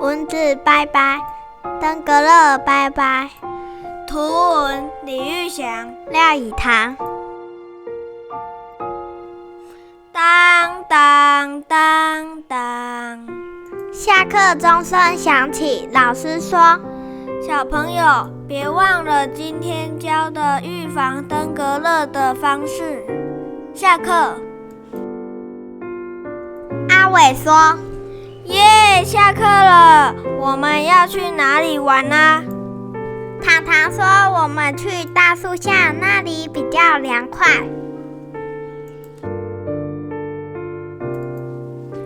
蚊子拜拜，登革热拜拜。图文李玉祥、廖以堂。当当当当，下课钟声响起，老师说：“小朋友，别忘了今天教的预防登革热的方式。”下课。阿伟说：“耶，下课了，我们要去哪里玩啊？”糖糖说：“我们去大树下，那里比较凉快。”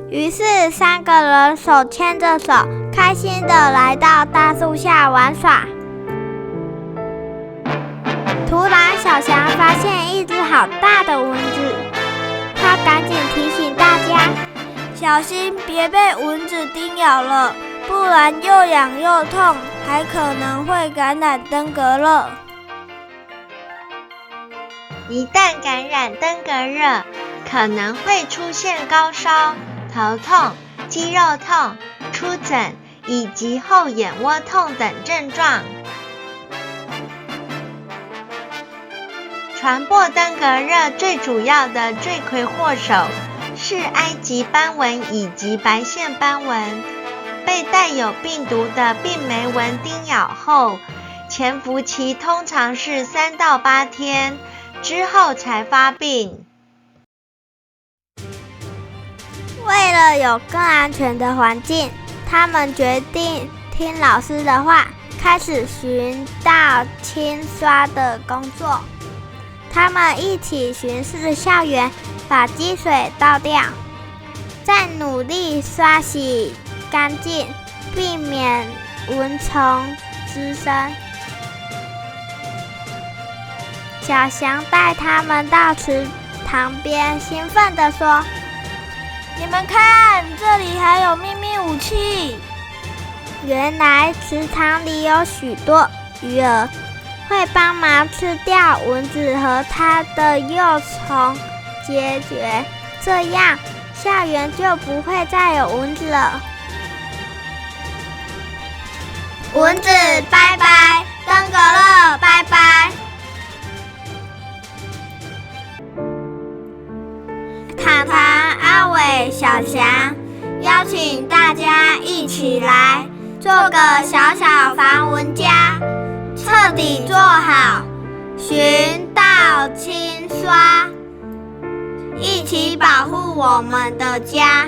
于是3个人手牵着手，开心地来到大树下玩耍。突然，小翔发现一只好大的蚊子，他赶紧提醒大家：“小心别被蚊子叮咬了，不然又痒又痛，还可能会感染登革热。一旦感染登革热，可能会出现高烧、头痛、肌肉痛、出疹以及后眼窝痛等症状。传播登革热最主要的罪魁祸首是埃及斑蚊以及白线斑蚊。被带有病毒的病媒蚊叮咬后，潜伏期通常是3到8天，之后才发病。为了有更安全的环境，他们决定听老师的话，开始巡倒清刷的工作。他们一起巡视校园，把积水倒掉，再努力刷洗干净，避免蚊虫滋生。小翔带他们到池塘边，兴奋地说：“你们看，这里还有秘密武器！”原来池塘里有许多鱼儿，会帮忙吃掉蚊子和它的幼虫孑孓，这样校园就不会再有蚊子了。蚊子拜拜，登革热拜拜。糖糖、阿伟、小翔邀请大家一起来做个小小防蚊家，彻底做好巡倒清刷，一起保护我们的家。